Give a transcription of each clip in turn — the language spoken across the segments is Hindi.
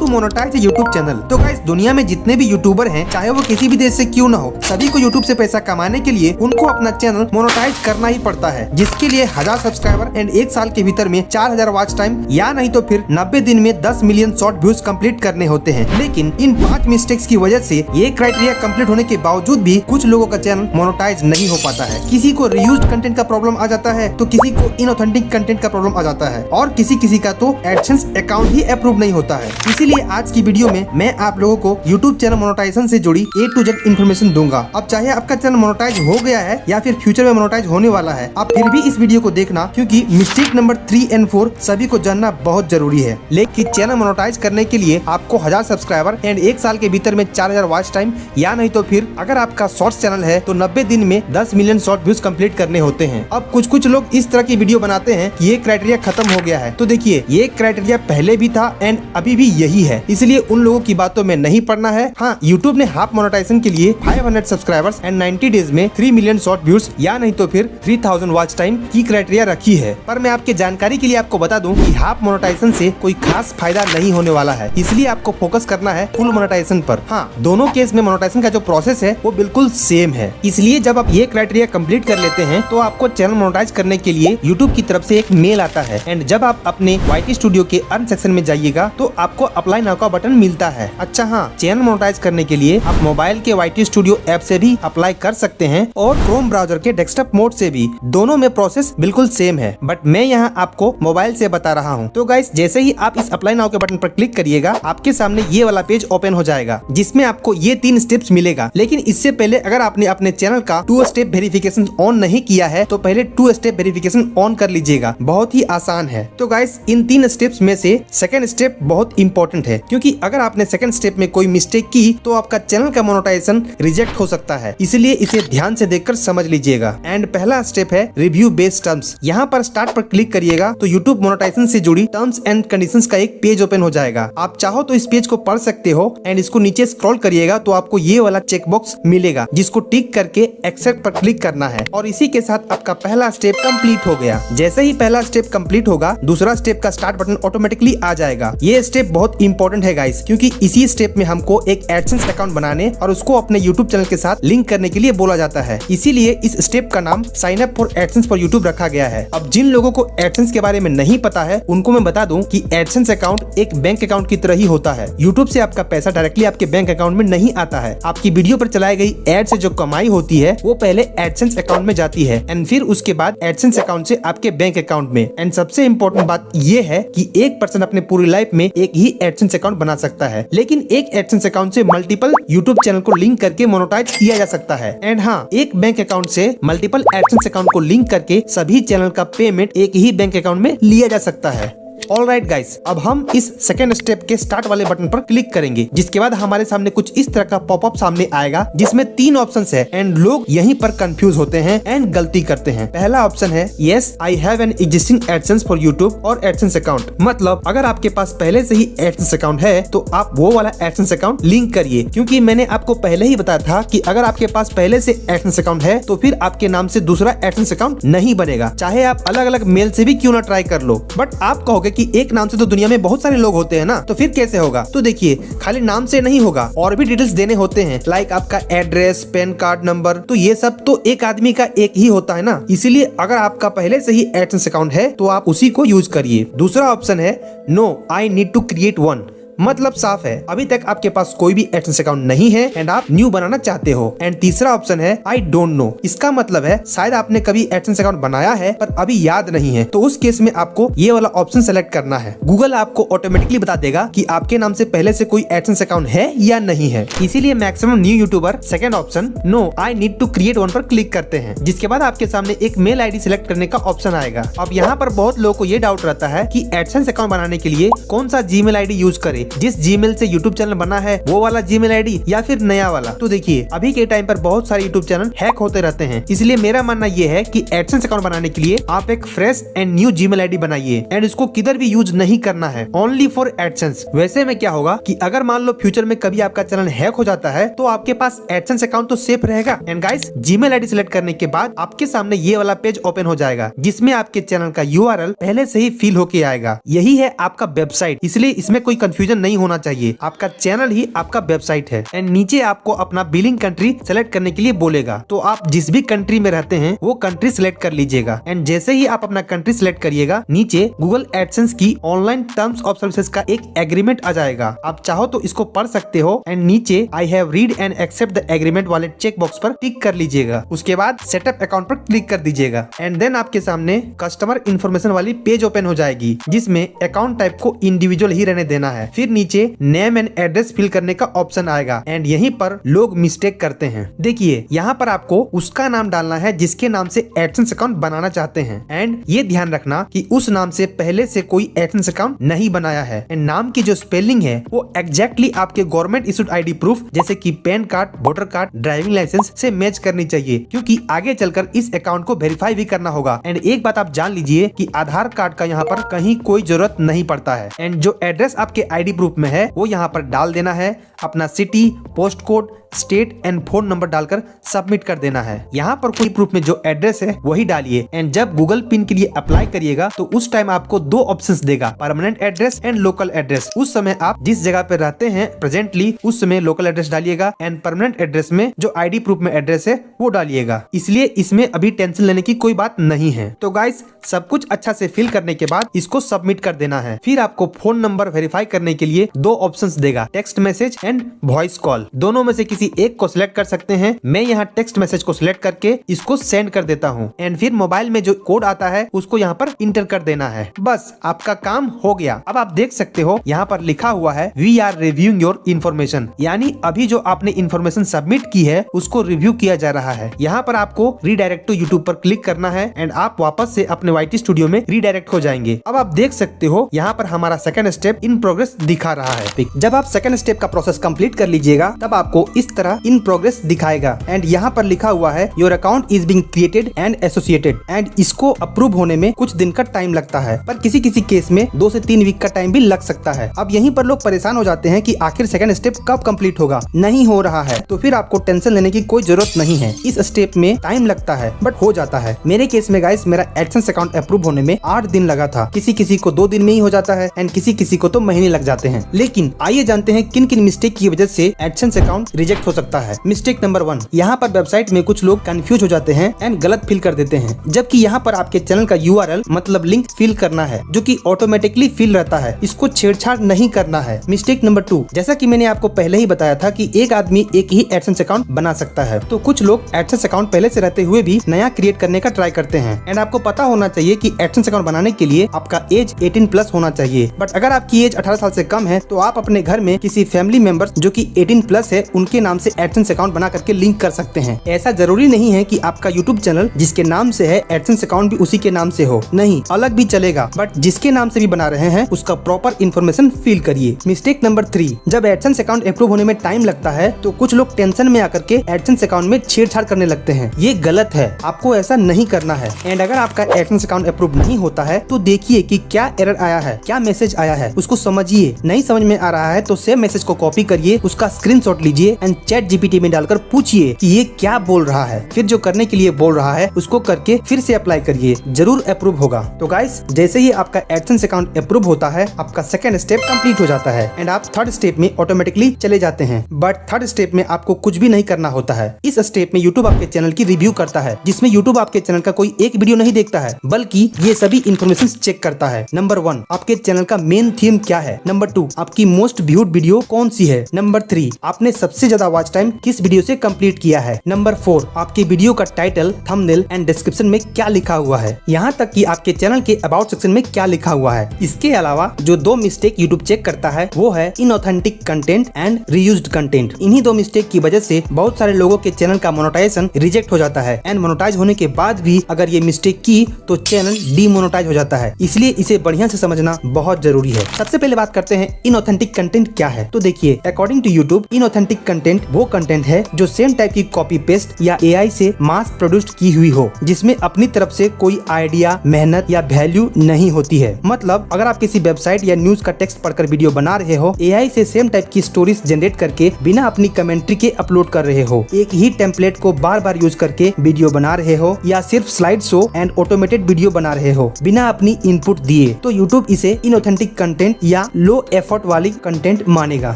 To monetise YouTube channel. तो गाइस दुनिया में जितने भी यूट्यूबर हैं, चाहे वो किसी भी देश से क्यों ना हो, सभी को यूट्यूब से पैसा कमाने के लिए उनको अपना चैनल मोनेटाइज करना ही पड़ता है, जिसके लिए 1000 सब्सक्राइबर एंड 1 साल के भीतर में 4000 वॉच टाइम या नहीं तो फिर 90 दिन में 10 मिलियन शॉर्ट व्यूज कंप्लीट करने होते हैं। लेकिन इन 5 मिस्टेक्स की वजह से ये क्राइटेरिया कंप्लीट होने के बावजूद भी कुछ लोगों का चैनल मोनेटाइज नहीं हो पाता है। किसी को रीयूज्ड कंटेंट का प्रॉब्लम आ जाता है, तो किसी को इनऑथेंटिक कंटेंट का प्रॉब्लम आ जाता है, और किसी का तो एडसेंस अकाउंट ही अप्रूव नहीं होता है। इसीलिए आज की वीडियो में मैं आप लोगों को यूट्यूब चैनल मोनेटाइजेशन से जुड़ी A to Z इन्फॉर्मेशन दूंगा। अब चाहे आपका चैनल मोनेटाइज हो गया है या फिर फ्यूचर में मोनेटाइज होने वाला है, आप फिर भी इस वीडियो को देखना, क्योंकि मिस्टेक नंबर 3 और 4 सभी को जानना बहुत जरूरी है। लेकिन चैनल मोनेटाइज करने के लिए आपको 1000 सब्सक्राइबर एंड 1 साल के भीतर में 4000 वॉच टाइम या नहीं तो फिर अगर आपका शॉर्ट्स चैनल है तो 90 दिन में 10 मिलियन शॉर्ट व्यूज कंप्लीट करने होते हैं। अब कुछ लोग इस तरह की वीडियो बनाते हैं कि ये क्राइटेरिया खत्म हो गया है। तो देखिए, ये क्राइटेरिया पहले भी था एंड अभी भी यही है, इसलिए उन लोगों की बातों में नहीं पड़ना है। हाँ, यूट्यूब ने हाफ मोनेटाइजेशन के लिए 500 सब्सक्राइबर्स एंड 90 डेज में 3 मिलियन शॉर्ट व्यूज या नहीं तो फिर 3000 वॉच टाइम की क्राइटेरिया रखी है। पर मैं आपके जानकारी के लिए आपको बता दूं कि हाफ मोनेटाइजेशन से कोई खास फायदा नहीं होने वाला है, इसलिए आपको फोकस करना है फुल मोनेटाइजेशन पर। हाँ, दोनों केस में मोनेटाइजेशन का जो प्रोसेस है वो बिल्कुल सेम है। इसलिए जब आप ये क्राइटेरिया कंप्लीट कर लेते हैं तो आपको चैनल मोनेटाइज करने के लिए यूट्यूब की तरफ से एक मेल आता है, एंड जब आप अपने YT स्टूडियो के अर्न सेक्शन में जाइएगा तो आपको अप्लाई नाउ का बटन मिलता है। अच्छा हाँ, चैनल मोनेटाइज करने के लिए आप मोबाइल के YT स्टूडियो ऐप से भी अप्लाई कर सकते हैं और क्रोम ब्राउजर के डेस्कटॉप मोड से भी। दोनों में प्रोसेस बिल्कुल सेम है, बट मैं यहाँ आपको मोबाइल से बता रहा हूँ। तो गाइस, जैसे ही आप इस अप्लाई नाउ के बटन पर क्लिक करिएगा, आपके सामने ये वाला पेज ओपन हो जाएगा, जिसमें आपको ये 3 स्टेप्स मिलेगा। लेकिन इससे पहले अगर आपने अपने चैनल का 2 स्टेप वेरिफिकेशन ऑन नहीं किया है तो पहले 2 स्टेप वेरिफिकेशन ऑन कर लीजिएगा। बहुत ही आसान है। तो गाइस, इन 3 स्टेप्स में से सेकंड स्टेप बहुत इंपॉर्टेंट है, क्योंकि अगर आपने सेकंड स्टेप में कोई मिस्टेक की तो आपका चैनल का मोनेटाइजेशन रिजेक्ट हो सकता है, इसलिए इसे ध्यान से देखकर समझ लीजिएगा। एंड पहला स्टेप है रिव्यू बेस्ड टर्म्स। यहाँ पर स्टार्ट पर क्लिक करिएगा तो यूट्यूब मोनेटाइजेशन से जुड़ी टर्म्स एंड कंडीशंस का एक पेज ओपन हो जाएगा। आप चाहो तो इस पेज को पढ़ सकते हो, एंड इसको नीचे स्क्रॉल करिएगा तो आपको ये वाला चेकबॉक्स मिलेगा, जिसको टिक करके एक्सेप्ट पर क्लिक करना है, और इसी के साथ आपका पहला स्टेप कंप्लीट हो गया। जैसे ही पहला स्टेप कंप्लीट होगा, दूसरा स्टेप का स्टार्ट बटन ऑटोमेटिकली आ जाएगा। ये स्टेप बहुत इंपॉर्टेंट है गाइस, क्योंकि इसी स्टेप में हमको एक एडसेंस अकाउंट बनाने और उसको अपने यूट्यूब चैनल के साथ लिंक करने के लिए बोला जाता है। इसीलिए इस स्टेप का नाम sign up for AdSense for YouTube रखा गया है। अब जिन लोगों को एडसेंस के बारे में नहीं पता है, उनको मैं बता दूं कि एडसेंस अकाउंट एक बैंक अकाउंट की तरह ही होता है। यूट्यूब से आपका पैसा डायरेक्टली आपके बैंक अकाउंट में नहीं आता है। आपकी वीडियो पर चलाई गई एड से जो कमाई होती है वो पहले एडसेंस अकाउंट में जाती है, एंड फिर उसके बाद एडसेंस अकाउंट से आपके बैंक अकाउंट में। एंड सबसे इम्पोर्टेंट बात ये है कि एक पर्सन अपने पूरी लाइफ में एक ही एडसेंस अकाउंट बना सकता है, लेकिन एक एडसेंस अकाउंट से मल्टीपल यूट्यूब चैनल को लिंक करके मोनेटाइज किया जा सकता है। एंड हाँ, एक बैंक अकाउंट से मल्टीपल एडसेंस अकाउंट को लिंक करके सभी चैनल का पेमेंट एक ही बैंक अकाउंट में लिया जा सकता है। ऑलराइट गाइस, अब हम इस सेकेंड स्टेप के स्टार्ट वाले बटन पर क्लिक करेंगे, जिसके बाद हमारे सामने कुछ इस तरह का पॉपअप सामने आएगा, जिसमें 3 ऑप्शंस है, एंड लोग यहीं पर कंफ्यूज होते हैं एंड गलती करते हैं। पहला ऑप्शन है yes I have an existing AdSense for YouTube और एडसेंस अकाउंट। मतलब अगर आपके पास पहले से ही एडसेंस अकाउंट है तो आप वो वाला एडसेंस अकाउंट लिंक करिए, क्योंकि मैंने आपको पहले ही बताया था कि अगर आपके पास पहले से एडसेंस अकाउंट है तो फिर आपके नाम से दूसरा एडसेंस अकाउंट नहीं बनेगा, चाहे आप अलग अलग मेल से भी क्यों ना ट्राई कर लो। बट आप कहोगे कि एक नाम से तो दुनिया में बहुत सारे लोग होते हैं ना, तो फिर कैसे होगा? तो देखिए, खाली नाम से नहीं होगा, और भी डिटेल्स देने होते हैं, लाइक आपका एड्रेस, पैन कार्ड नंबर। तो ये सब तो एक आदमी का एक ही होता है ना, इसीलिए अगर आपका पहले से ही एडसेंस अकाउंट है तो आप उसी को यूज करिए। दूसरा ऑप्शन है no I need to create one. मतलब साफ है, अभी तक आपके पास कोई भी एडसेंस अकाउंट नहीं है एंड आप न्यू बनाना चाहते हो। एंड तीसरा ऑप्शन है आई डोंट नो। इसका मतलब है शायद आपने कभी एडसेंस अकाउंट बनाया है पर अभी याद नहीं है, तो उस केस में आपको ये वाला ऑप्शन सेलेक्ट करना है। गूगल आपको ऑटोमेटिकली बता देगा कि आपके नाम से पहले से कोई एडसेंस अकाउंट है या नहीं है। इसीलिए maximum new YouTuber second option no I need to create one पर क्लिक करते हैं, जिसके बाद आपके सामने एक मेल आईडी सिलेक्ट करने का ऑप्शन आएगा। अब यहाँ पर बहुत लोगों को ये डाउट रहता है कि एडसेंस अकाउंट बनाने के लिए कौन सा जीमेल आईडी यूज करे, जिस जीमेल से यूट्यूब चैनल बना है वो वाला जीमेल आईडी या फिर नया वाला। तो देखिए, अभी के टाइम पर बहुत सारे यूट्यूब चैनल हैक होते रहते हैं, इसलिए मेरा मानना ये है कि एडसेंस अकाउंट बनाने के लिए आप एक fresh and new Gmail ID बनाइए, एंड इसको किधर भी यूज नहीं करना है, ओनली फॉर एडसेंस। वैसे में क्या होगा कि अगर मान लो फ्यूचर में कभी आपका चैनल हैक हो जाता है तो आपके पास एडसेंस अकाउंट तो सेफ रहेगा। And guys, Gmail ID select करने के बाद आपके सामने ये वाला पेज ओपन हो जाएगा, जिसमें आपके चैनल का URL पहले से ही फिल होके आएगा। यही है आपका वेबसाइट, इसलिए इसमें कोई कंफ्यूजन नहीं होना चाहिए। आपका चैनल ही आपका वेबसाइट है। एंड नीचे आपको अपना बिलिंग कंट्री सेलेक्ट करने के लिए बोलेगा, तो आप जिस भी कंट्री में रहते हैं वो कंट्री सेलेक्ट कर लीजिएगा। एंड जैसे ही आप अपना कंट्री सेलेक्ट करिएगा, नीचे गूगल एडसेंस की ऑनलाइन टर्म्स ऑफ सर्विसेज का एक एग्रीमेंट आ जाएगा। आप चाहो तो इसको पढ़ सकते हो। एंड नीचे I have read and accept the agreement वाले चेक बॉक्स पर टिक कर लीजिएगा। उसके बाद सेटअप अकाउंट पर क्लिक कर दीजिएगा। एंड देन आपके सामने कस्टमर इन्फॉर्मेशन वाली पेज ओपन हो जाएगी, जिसमें अकाउंट टाइप को इंडिविजुअल ही रहने देना है। फिर नीचे नेम एंड एड्रेस फिल करने का ऑप्शन आएगा। एंड यहीं पर लोग मिस्टेक करते हैं। देखिए, यहाँ पर आपको उसका नाम डालना है जिसके नाम से एडसेंस अकाउंट बनाना चाहते हैं। एंड ये ध्यान रखना कि उस नाम से पहले से कोई एडसेंस अकाउंट नहीं बनाया है। एंड नाम की जो स्पेलिंग है वो एग्जैक्टली आपके गवर्नमेंट इशूड आईडी प्रूफ जैसे कि PAN card, voter card, driving licence से मैच करनी चाहिए, क्योंकि आगे चलकर इस अकाउंट को वेरीफाई भी करना होगा। एंड एक बात आप जान लीजिए कि आधार कार्ड का यहाँ पर कहीं कोई जरूरत नहीं पड़ता है। एंड जो एड्रेस आपके आईडी प्रूफ में है वो यहाँ पर डाल देना है। अपना city, post code, state and phone number डालकर सबमिट कर देना है। यहाँ पर कोई प्रूफ में जो एड्रेस है वही डालिए। एंड जब गूगल पिन के लिए अप्लाई करिएगा तो उस टाइम आपको दो ऑप्शंस देगा, permanent address and local address. उस समय आप जिस जगह पे रहते हैं प्रेजेंटली उस समय लोकल एड्रेस डालिएगा। एंड परमानेंट एड्रेस में जो आईडी प्रूफ में एड्रेस है वो डालिएगा। इसलिए इसमें अभी टेंशन लेने की कोई बात नहीं है। तो गाइस, सब कुछ अच्छा से फिल करने के बाद इसको सबमिट कर देना है। फिर आपको फोन नंबर वेरीफाई करने के लिए दो ऑप्शंस देगा, text message and voice call. दोनों में से किसी एक को सिलेक्ट कर सकते हैं। मैं यहाँ टेक्स्ट मैसेज को सिलेक्ट करके इसको सेंड कर देता हूँ। एंड फिर मोबाइल में जो कोड आता है उसको यहाँ पर इंटर कर देना है। बस आपका काम हो गया। अब आप देख सकते हो यहाँ पर लिखा हुआ है we are reviewing your information, यानी अभी जो आपने इन्फॉर्मेशन सबमिट की है उसको रिव्यू किया जा रहा है। यहाँ पर आपको रीडायरेक्ट टू यूट्यूब पर क्लिक करना है। एंड आप वापस से अपने YT स्टूडियो में रीडायरेक्ट हो जाएंगे। अब आप देख सकते हो यहाँ पर हमारा सेकंड स्टेप इन प्रोग्रेस दिखा रहा है। जब आप सेकंड स्टेप का प्रोसेस कंप्लीट कर लीजिएगा तब आपको इस तरह इन प्रोग्रेस दिखाएगा। एंड यहाँ पर लिखा हुआ है your account is being created and associated. And इसको अप्रूव होने में कुछ दिन का टाइम लगता है, पर किसी किसी केस में 2 से 3 वीक का टाइम भी लग सकता है। अब यहीं पर लोग परेशान हो जाते हैं कि आखिर सेकंड स्टेप कब कंप्लीट होगा। नहीं हो रहा है तो फिर आपको टेंशन लेने की कोई जरूरत नहीं है। इस स्टेप में टाइम लगता है बट हो जाता है। मेरे केस में गाइस मेरा एडसेंस अकाउंट अप्रूव होने में 8 दिन लगा था। किसी किसी को 2 दिन में ही हो जाता है एंड किसी किसी को तो महीने लग जाते हैं। लेकिन आइए जानते हैं किन किन मिस्टेक की वजह से एडसेंस अकाउंट रिजेक्ट हो सकता है। मिस्टेक नंबर 1, यहाँ पर वेबसाइट में कुछ लोग कंफ्यूज हो जाते हैं एंड गलत फिल कर देते हैं, जबकि यहाँ पर आपके चैनल का URL मतलब लिंक फिल करना है जो कि ऑटोमेटिकली फिल रहता है। इसको छेड़छाड़ नहीं करना है। मिस्टेक नंबर 2, जैसा कि मैंने आपको पहले ही बताया था कि एक आदमी एक ही एडसेंस अकाउंट बना सकता है, तो कुछ लोग एडसेंस अकाउंट पहले से रहते हुए भी नया क्रिएट करने का ट्राई करते हैं। एंड आपको पता होना चाहिए कि एडसेंस अकाउंट बनाने के लिए आपका एज 18+ होना चाहिए। बट अगर आपकी एज 18 साल से कम है तो आप अपने घर में किसी फैमिली मेंबर्स जो कि 18+ है उनके नाम से एडसेंस अकाउंट बना करके लिंक कर सकते हैं। ऐसा जरूरी नहीं है कि आपका यूट्यूब चैनल जिसके नाम से है एडसेंस अकाउंट भी उसी के नाम से हो, नहीं, अलग भी चलेगा। बट जिसके नाम से भी बना रहे हैं उसका प्रॉपर इन्फॉर्मेशन फिल करिए। मिस्टेक नंबर 3, जब एडसेंस अकाउंट अप्रूव होने में टाइम लगता है तो कुछ लोग टेंशन में आकर के एडसेंस अकाउंट में छेड़छाड़ करने लगते हैं। ये गलत है, आपको ऐसा नहीं करना है। एंड अगर आपका एडसेंस अकाउंट अप्रूव नहीं होता है तो देखिए कि क्या एरर आया है, क्या मैसेज आया है, उसको समझिए। नहीं समझ में आ रहा है तो सेम मैसेज को कॉपी करिए, उसका स्क्रीनशॉट लीजिए एंड ChatGPT में डालकर पूछिए कि ये क्या बोल रहा है। फिर जो करने के लिए बोल रहा है उसको करके फिर से अप्लाई करिए, जरूर अप्रूव होगा। तो गाइस, जैसे ही आपका एडसेंस अकाउंट अप्रूव होता है आपका सेकंड स्टेप कंप्लीट हो जाता है एंड आप थर्ड स्टेप में ऑटोमेटिकली चले जाते हैं। बट थर्ड स्टेप में आपको कुछ भी नहीं करना होता है। इस स्टेप में यूट्यूब आपके चैनल की रिव्यू करता है, जिसमें यूट्यूब आपके चैनल का कोई एक वीडियो नहीं देखता है बल्कि ये सभी इन्फॉर्मेशन चेक करता है। नंबर 1, आपके चैनल का मेन थीम क्या है। नंबर 2, आपकी मोस्ट व्यूड वीडियो कौन सी है। नंबर 3, आपने सबसे ज्यादा वॉच टाइम किस वीडियो से कंप्लीट किया है। नंबर 4, आपके वीडियो का टाइटल, थंबनेल एंड डिस्क्रिप्शन में क्या लिखा हुआ है, यहाँ तक कि आपके चैनल के अबाउट सेक्शन में क्या लिखा हुआ है। इसके अलावा जो 2 मिस्टेक यूट्यूब चेक करता है वो है inauthentic content and reused content. इन्हीं 2 मिस्टेक की वजह से बहुत सारे लोगों के चैनल का मोनेटाइजेशन रिजेक्ट हो जाता है एंड मोनेटाइज होने के बाद भी अगर ये मिस्टेक की तो चैनल डीमोनेटाइज हो जाता है। इसलिए इसे बढ़िया से समझना बहुत जरूरी है। सबसे पहले बात करते हैं इनऑथेंटिक कंटेंट क्या है। तो देखिए, according to YouTube inauthentic content वो कंटेंट है जो सेम टाइप की कॉपी पेस्ट या AI से मास प्रोड्यूस्ड की हुई हो, जिसमें अपनी तरफ से कोई आइडिया, मेहनत या वैल्यू नहीं होती है। मतलब अगर आप किसी वेबसाइट या न्यूज का टेक्स्ट पढ़कर वीडियो बना रहे हो, AI से सेम टाइप की स्टोरीज जनरेट करके बिना अपनी कमेंट्री के अपलोड कर रहे हो, एक ही टेम्पलेट को बार बार यूज करके वीडियो बना रहे हो या सिर्फ slide show and automated video बना रहे हो बिना अपनी इनपुट दिए, तो यूट्यूब इसे इनऑथेंटिक कंटेंट या लो लो एफर्ट वाली कंटेंट मानेगा।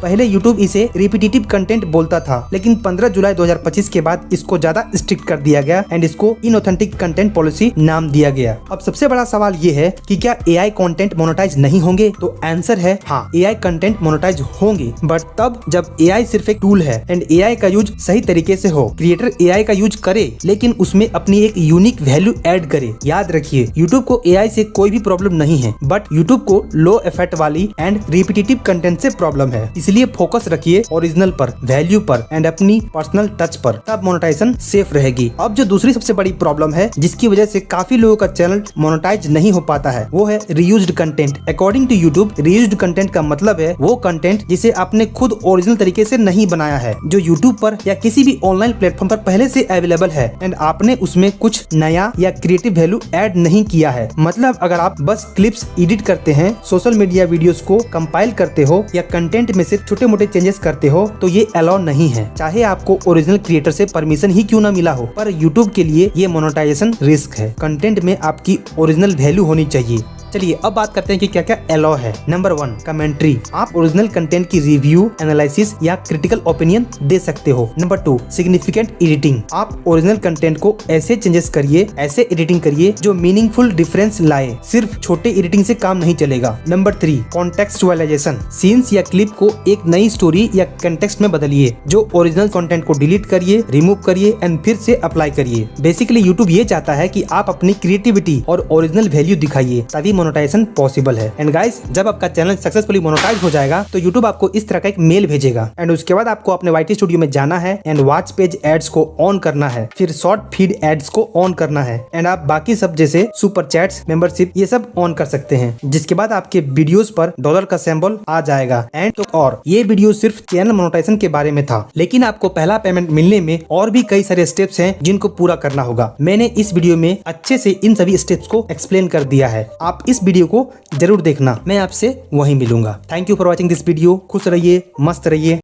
पहले यूट्यूब इसे रिपीटेटिव कंटेंट बोलता था, लेकिन 15 जुलाई 2025 के बाद इसको ज्यादा स्ट्रिक्ट कर दिया गया एंड इसको इनऑथेंटिक कंटेंट पॉलिसी नाम दिया गया। अब सबसे बड़ा सवाल ये है कि क्या एआई कंटेंट मोनेटाइज नहीं होंगे? तो आंसर है हाँ, एआई कंटेंट मोनेटाइज होंगे, बट तब जब एआई सिर्फ एक टूल है एंड एआई का यूज सही तरीके से हो। क्रिएटर एआई का यूज करे लेकिन उसमें अपनी एक यूनिक वैल्यू ऐड करे। याद रखिए, यूट्यूब को एआई से कोई भी प्रॉब्लम नहीं है, बट यूट्यूब को लो इफेक्ट वाली एंड रिपीटेटिव कंटेंट से प्रॉब्लम है। इसलिए फोकस रखिए ओरिजिनल पर, वैल्यू पर एंड अपनी पर्सनल टच पर, तब मोनेटाइजेशन सेफ रहेगी। अब जो दूसरी सबसे बड़ी प्रॉब्लम है जिसकी वजह से काफी लोगों का चैनल मोनेटाइज नहीं हो पाता है, वो है reused content. According to YouTube, reused content का मतलब है वो कंटेंट जिसे आपने खुद ओरिजिनल तरीके से नहीं बनाया है, जो यूट्यूब पर या किसी भी ऑनलाइन प्लेटफॉर्म पर पहले से अवेलेबल है एंड आपने उसमें कुछ नया या क्रिएटिव वैल्यू ऐड नहीं किया है। मतलब अगर आप बस क्लिप्स एडिट करते हैं, सोशल मीडिया वीडियोस को कंपाइल करते हो या कंटेंट में से छोटे मोटे चेंजेस करते हो, तो ये अलाउ नहीं है, चाहे आपको ओरिजिनल क्रिएटर से परमिशन ही क्यों ना मिला हो। पर यूट्यूब के लिए ये मोनेटाइजेशन रिस्क है। कंटेंट में आपकी ओरिजिनल वैल्यू होनी चाहिए। चलिए अब बात करते हैं कि क्या क्या अलाउ है। Number 1, commentary. आप ओरिजिनल कंटेंट की रिव्यू, एनालिसिस या क्रिटिकल ओपिनियन दे सकते हो। Number 2, significant editing. आप ओरिजिनल कंटेंट को ऐसे चेंजेस करिए, ऐसे एडिटिंग करिए जो मीनिंगफुल डिफरेंस लाए। सिर्फ छोटे एडिटिंग से काम नहीं चलेगा। नंबर 3, कॉन्टेक्सचुअलाइजेशन। सीन्स या क्लिप को एक नई स्टोरी या कंटेक्स्ट में बदलिए। जो ओरिजिनल कंटेंट को डिलीट करिए, रिमूव करिए एंड फिर से अप्लाई करिए। बेसिकली यूट्यूब ये चाहता है कि आप अपनी क्रिएटिविटी और ओरिजिनल वैल्यू दिखाइए, तभी मोनेटाइजेशन पॉसिबल है। एंड गाइस, जब आपका चैनल सक्सेसफुली मोनेटाइज हो जाएगा तो यूट्यूब आपको इस तरह का एक मेल भेजेगा एंड उसके बाद आपको अपने वाईटी स्टूडियो में जाना है एंड वॉच पेज एड्स को ऑन करना है, फिर शॉर्ट फीड एड्स को ऑन करना है एंड आप बाकी सब जैसे सुपर चैट्स, मेंबरशिप ये सब ऑन कर सकते हैं, जिसके बाद आपके वीडियोस पर डॉलर का सिंबल आ जाएगा। एंड तो और ये वीडियो सिर्फ चैनल मोनेटाइजेशन के बारे में था, लेकिन आपको पहला पेमेंट मिलने में और भी कई सारे स्टेप्स हैं जिनको पूरा करना होगा। मैंने इस वीडियो में अच्छे से इन सभी स्टेप्स को एक्सप्लेन कर दिया है। आप इस वीडियो को जरूर देखना। मैं आपसे वहीं मिलूंगा। Thank you for watching this video. खुश रहिए, मस्त रहिए।